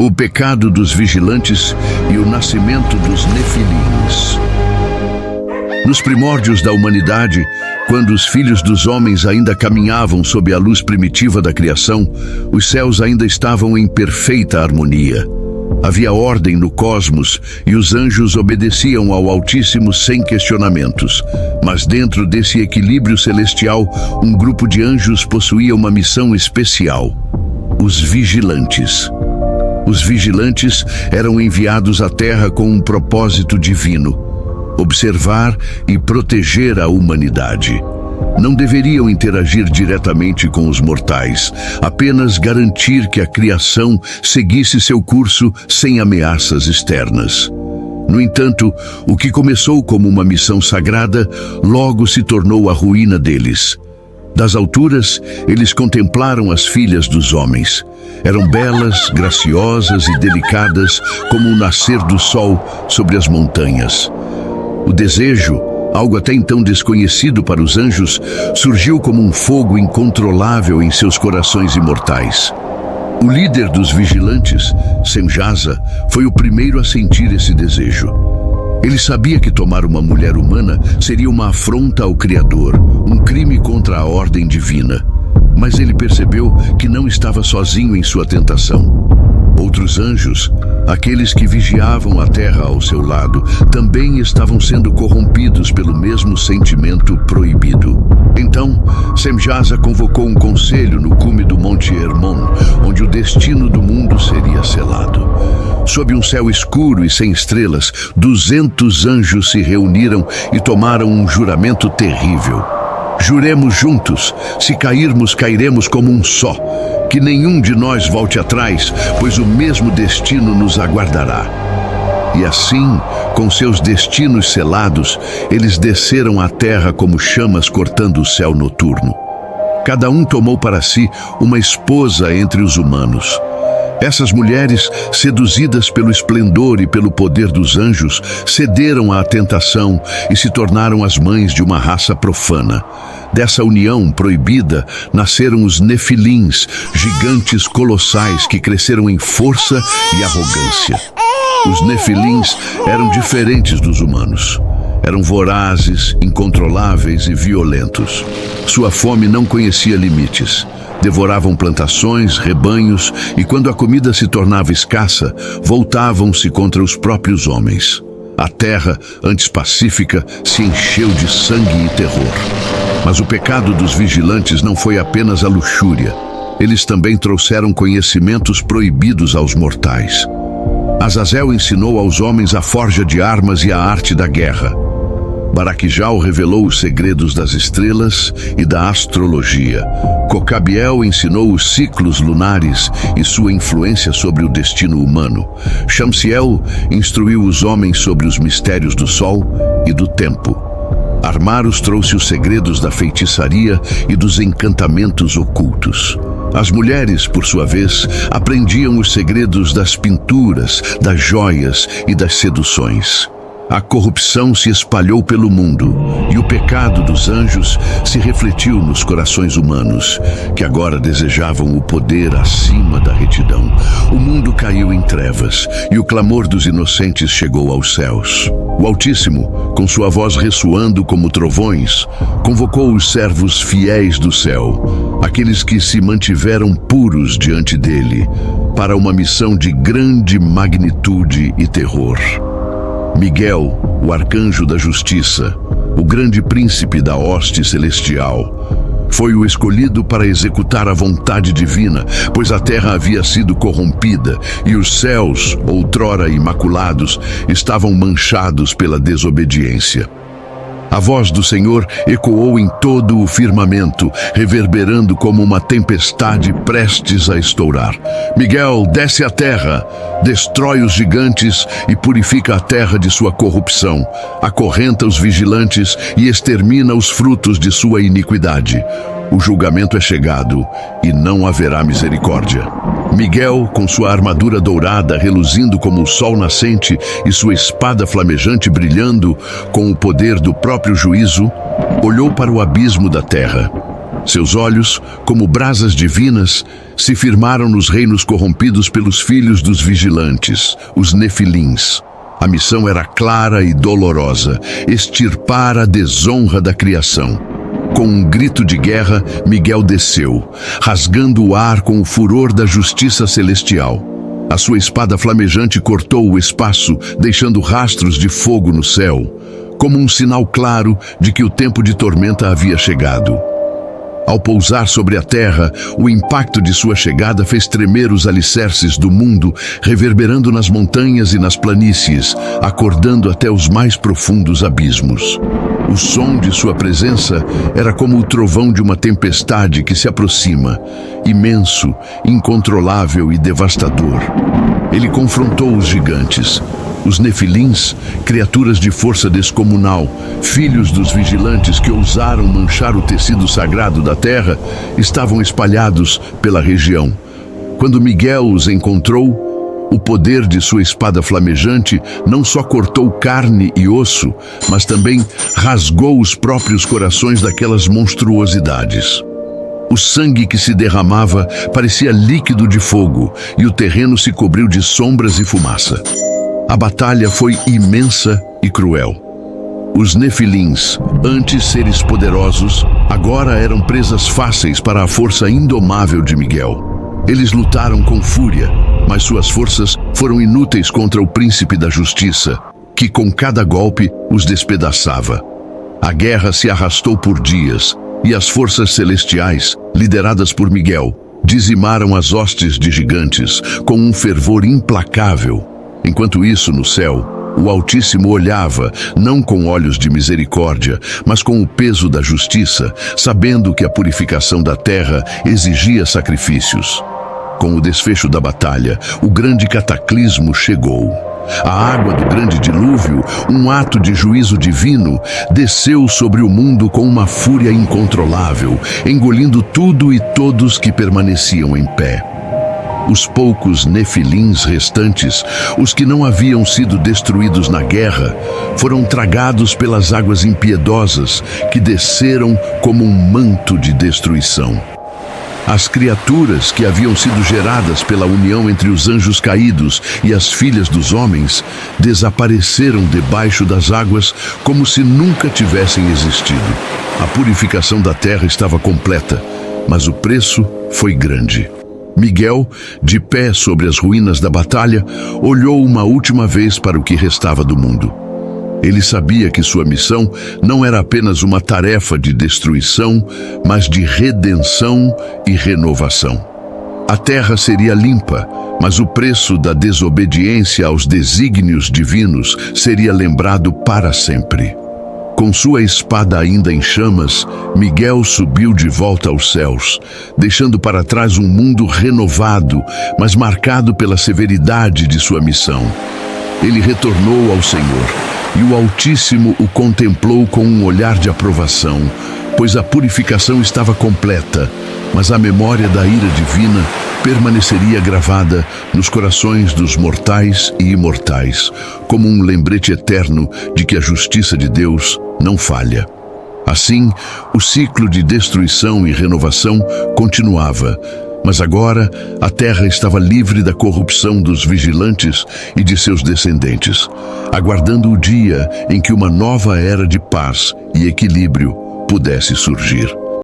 O pecado dos vigilantes e o nascimento dos nefilins. Nos primórdios da humanidade, quando os filhos dos homens ainda caminhavam sob a luz primitiva da criação, os céus ainda estavam em perfeita harmonia. Havia ordem no cosmos e os anjos obedeciam ao Altíssimo sem questionamentos. Mas dentro desse equilíbrio celestial, um grupo de anjos possuía uma missão especial: os vigilantes. Os vigilantes eram enviados à Terra com um propósito divino: observar e proteger a humanidade. Não deveriam interagir diretamente com os mortais, apenas garantir que a criação seguisse seu curso sem ameaças externas. No entanto, o que começou como uma missão sagrada, logo se tornou a ruína deles. Das alturas, eles contemplaram as filhas dos homens. Eram belas, graciosas e delicadas como o nascer do sol sobre as montanhas. O desejo, algo até então desconhecido para os anjos, surgiu como um fogo incontrolável em seus corações imortais. O líder dos vigilantes, Semjasa, foi o primeiro a sentir esse desejo. Ele sabia que tomar uma mulher humana seria uma afronta ao Criador, um crime contra a ordem divina. Mas ele percebeu que não estava sozinho em sua tentação. Outros anjos, aqueles que vigiavam a terra ao seu lado, também estavam sendo corrompidos pelo mesmo sentimento proibido. Então, Semjasa convocou um conselho no cume do Monte Hermon, onde o destino do mundo seria selado. Sob um céu escuro e sem estrelas, 200 anjos se reuniram e tomaram um juramento terrível. Juremos juntos, se cairmos, cairemos como um só. Que nenhum de nós volte atrás, pois o mesmo destino nos aguardará. E assim, com seus destinos selados, eles desceram à terra como chamas cortando o céu noturno. Cada um tomou para si uma esposa entre os humanos. Essas mulheres, seduzidas pelo esplendor e pelo poder dos anjos, cederam à tentação e se tornaram as mães de uma raça profana. Dessa união proibida, nasceram os nefilins, gigantes colossais que cresceram em força e arrogância. Os nefilins eram diferentes dos humanos. Eram vorazes, incontroláveis e violentos. Sua fome não conhecia limites. Devoravam plantações, rebanhos e, quando a comida se tornava escassa, voltavam-se contra os próprios homens. A terra, antes pacífica, se encheu de sangue e terror. Mas o pecado dos vigilantes não foi apenas a luxúria. Eles também trouxeram conhecimentos proibidos aos mortais. Azazel ensinou aos homens a forja de armas e a arte da guerra. Baraquijal revelou os segredos das estrelas e da astrologia. Cocabiel ensinou os ciclos lunares e sua influência sobre o destino humano. Shamsiel instruiu os homens sobre os mistérios do sol e do tempo. Armaros trouxe os segredos da feitiçaria e dos encantamentos ocultos. As mulheres, por sua vez, aprendiam os segredos das pinturas, das joias e das seduções. A corrupção se espalhou pelo mundo e o pecado dos anjos se refletiu nos corações humanos, que agora desejavam o poder acima da retidão. O mundo caiu em trevas e o clamor dos inocentes chegou aos céus. O Altíssimo, com sua voz ressoando como trovões, convocou os servos fiéis do céu, aqueles que se mantiveram puros diante dele, para uma missão de grande magnitude e terror. Miguel, o arcanjo da justiça, o grande príncipe da hoste celestial, foi o escolhido para executar a vontade divina, pois a terra havia sido corrompida e os céus, outrora imaculados, estavam manchados pela desobediência. A voz do Senhor ecoou em todo o firmamento, reverberando como uma tempestade prestes a estourar. Miguel, desce à terra, destrói os gigantes e purifica a terra de sua corrupção. Acorrenta os vigilantes e extermina os frutos de sua iniquidade. O julgamento é chegado e não haverá misericórdia. Miguel, com sua armadura dourada reluzindo como o sol nascente e sua espada flamejante brilhando com o poder do próprio juízo, olhou para o abismo da terra. Seus olhos, como brasas divinas, se firmaram nos reinos corrompidos pelos filhos dos vigilantes, os Nefilins. A missão era clara e dolorosa: extirpar a desonra da criação. Com um grito de guerra, Miguel desceu, rasgando o ar com o furor da justiça celestial. A sua espada flamejante cortou o espaço, deixando rastros de fogo no céu, como um sinal claro de que o tempo de tormenta havia chegado. Ao pousar sobre a terra, o impacto de sua chegada fez tremer os alicerces do mundo, reverberando nas montanhas e nas planícies, acordando até os mais profundos abismos. O som de sua presença era como o trovão de uma tempestade que se aproxima, imenso, incontrolável e devastador. Ele confrontou os gigantes. Os Nefilins, criaturas de força descomunal, filhos dos vigilantes que ousaram manchar o tecido sagrado da terra, estavam espalhados pela região. Quando Miguel os encontrou, o poder de sua espada flamejante não só cortou carne e osso, mas também rasgou os próprios corações daquelas monstruosidades. O sangue que se derramava parecia líquido de fogo, e o terreno se cobriu de sombras e fumaça. A batalha foi imensa e cruel. Os Nefilins, antes seres poderosos, agora eram presas fáceis para a força indomável de Miguel. Eles lutaram com fúria, mas suas forças foram inúteis contra o príncipe da justiça, que com cada golpe os despedaçava. A guerra se arrastou por dias, e as forças celestiais, lideradas por Miguel, dizimaram as hostes de gigantes com um fervor implacável. Enquanto isso, no céu, o Altíssimo olhava, não com olhos de misericórdia, mas com o peso da justiça, sabendo que a purificação da terra exigia sacrifícios. Com o desfecho da batalha, o grande cataclismo chegou. A água do grande dilúvio, um ato de juízo divino, desceu sobre o mundo com uma fúria incontrolável, engolindo tudo e todos que permaneciam em pé. Os poucos Nefilins restantes, os que não haviam sido destruídos na guerra, foram tragados pelas águas impiedosas que desceram como um manto de destruição. As criaturas que haviam sido geradas pela união entre os anjos caídos e as filhas dos homens desapareceram debaixo das águas como se nunca tivessem existido. A purificação da terra estava completa, mas o preço foi grande. Miguel, de pé sobre as ruínas da batalha, olhou uma última vez para o que restava do mundo. Ele sabia que sua missão não era apenas uma tarefa de destruição, mas de redenção e renovação. A terra seria limpa, mas o preço da desobediência aos desígnios divinos seria lembrado para sempre. Com sua espada ainda em chamas, Miguel subiu de volta aos céus, deixando para trás um mundo renovado, mas marcado pela severidade de sua missão. Ele retornou ao Senhor, e o Altíssimo o contemplou com um olhar de aprovação, pois a purificação estava completa, mas a memória da ira divina permaneceria gravada nos corações dos mortais e imortais, como um lembrete eterno de que a justiça de Deus não falha. Assim, o ciclo de destruição e renovação continuava, mas agora a terra estava livre da corrupção dos vigilantes e de seus descendentes, aguardando o dia em que uma nova era de paz e equilíbrio pudesse surgir.